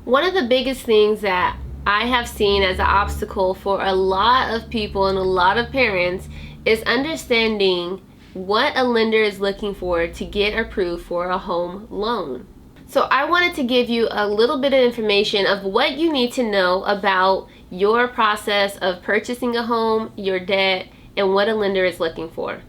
One of the biggest things that I have seen as an obstacle for a lot of people and a lot of parents is understanding what a lender is looking for to get approved for a home loan. So I wanted to give you a little bit of information of what you need to know about your process of purchasing a home, your debt, and what a lender is looking for.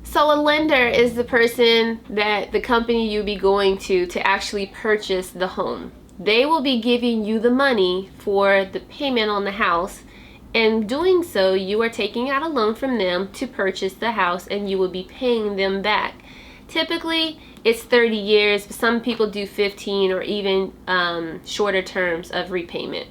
So a lender is the person that the company you'll be going to actually purchase the home. They will be giving you the money for the payment on the house, and doing so you are taking out a loan from them to purchase the house, and you will be paying them back. Typically it's 30 years, but some people do 15 or even shorter terms of repayment.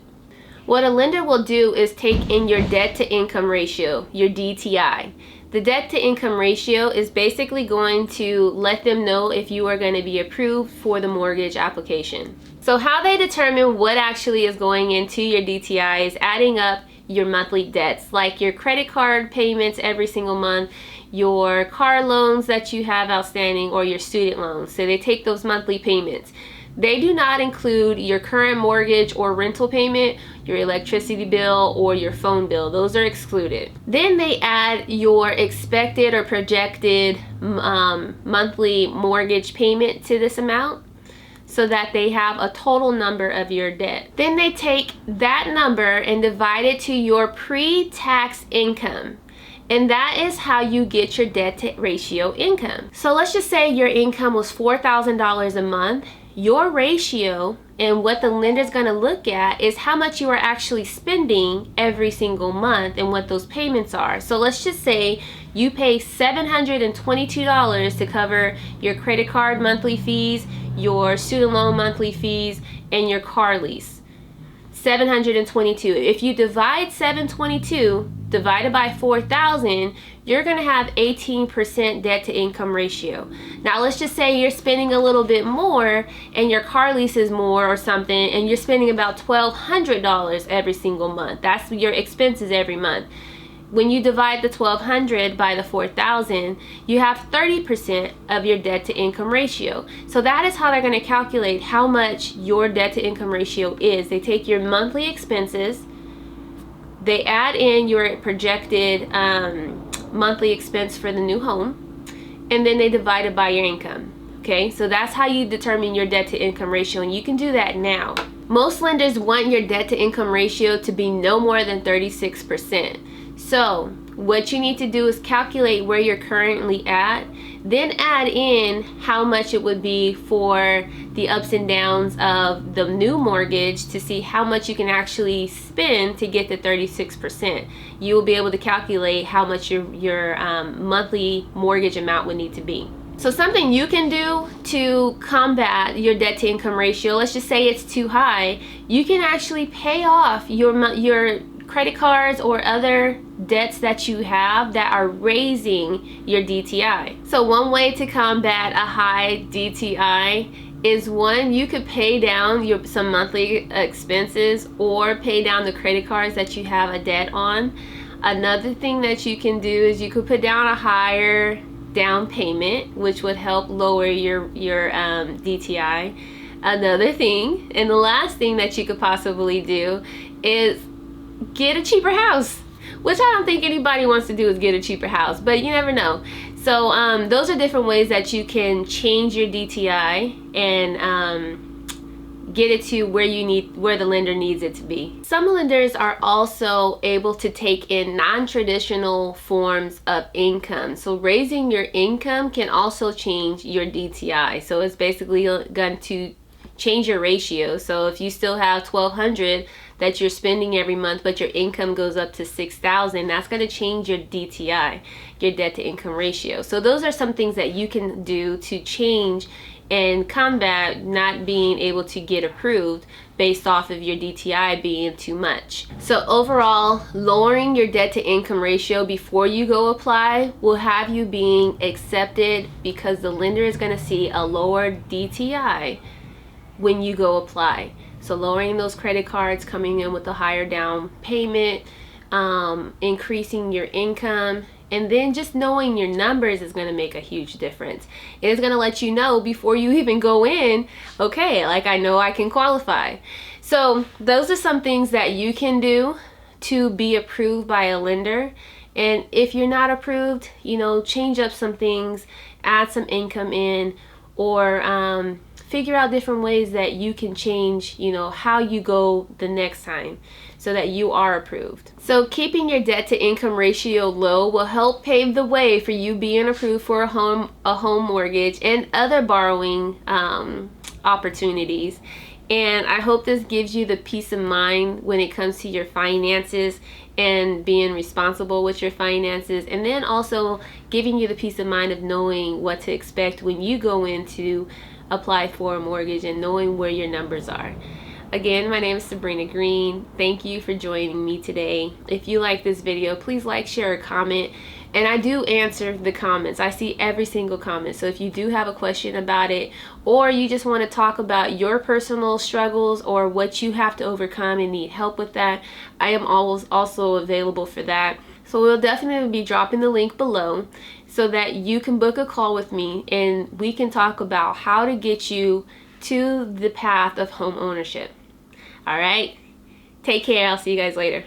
What a lender will do is take in your debt to income ratio, your DTI. The debt to income ratio is basically going to let them know if you are going to be approved for the mortgage application. So how they determine what actually is going into your DTI is adding up your monthly debts, like your credit card payments every single month, your car loans that you have outstanding, or your student loans. So they take those monthly payments. They do not include your current mortgage or rental payment, your electricity bill, or your phone bill. Those are excluded. Then they add your expected or projected monthly mortgage payment to this amount, so that they have a total number of your debt. Then they take that number and divide it to your pre-tax income. And that is how you get your debt to ratio income. So let's just say your income was $4,000 a month. Your ratio and what the lender is going to look at is how much you are actually spending every single month and what those payments are. So let's just say you pay $722 to cover your credit card monthly fees, your student loan monthly fees, and your car lease. $722. If you divide 722 divided by 4,000, you're going to have 18% debt to income ratio. Now let's just say you're spending a little bit more and your car lease is more or something, and you're spending about $1,200 every single month. That's your expenses every month. When you divide the 1,200 by the 4,000, you have 30% of your debt to income ratio. So that is how they're going to calculate how much your debt to income ratio is. They take your monthly expenses, they add in your projected monthly expense for the new home, and then they divide it by your income. Okay, so that's how you determine your debt to income ratio, and you can do that now. Most lenders want your debt to income ratio to be no more than 36%. So what you need to do is calculate where you're currently at, then add in how much it would be for the ups and downs of the new mortgage to see how much you can actually spend to get to 36%. You will be able to calculate how much your monthly mortgage amount would need to be. So something you can do to combat your debt to income ratio, let's just say it's too high, you can actually pay off your credit cards or other debts that you have that are raising your DTI. So one way to combat a high DTI is, one, you could pay down some monthly expenses or pay down the credit cards that you have a debt on. Another thing that you can do is you could put down a higher down payment, which would help lower your DTI. Another thing, and the last thing that you could possibly do, is get a cheaper house, which I don't think anybody wants to do, is get a cheaper house, but you never know. So those are different ways that you can change your DTI and get it to where the lender needs it to be. Some lenders are also able to take in non-traditional forms of income. So raising your income can also change your DTI. So it's basically going to change your ratio. So if you still have $1,200 that you're spending every month, but your income goes up to $6,000, that's going to change your DTI, your debt to income ratio. So those are some things that you can do to change and combat not being able to get approved based off of your DTI being too much. So overall, lowering your debt to income ratio before you go apply will have you being accepted, because the lender is going to see a lower DTI when you go apply. So lowering those credit cards, coming in with a higher down payment, increasing your income, and then just knowing your numbers is going to make a huge difference. It is going to let you know before you even go in, okay, like I know I can qualify. So those are some things that you can do to be approved by a lender. And if you're not approved, you know, change up some things, add some income in, or figure out different ways that you can change, you know, how you go the next time so that you are approved. So keeping your debt to income ratio low will help pave the way for you being approved for a home mortgage and other borrowing opportunities. And I hope this gives you the peace of mind when it comes to your finances and being responsible with your finances, and then also giving you the peace of mind of knowing what to expect when you go in to apply for a mortgage and knowing where your numbers are. Again, my name is Sabrina Green. Thank you for joining me today. If you like this video, please like, share, or comment. And I do answer the comments. I see every single comment. So if you do have a question about it, or you just want to talk about your personal struggles or what you have to overcome and need help with that, I am always also available for that. So we'll definitely be dropping the link below so that you can book a call with me and we can talk about how to get you to the path of home ownership. All right, take care. I'll see you guys later.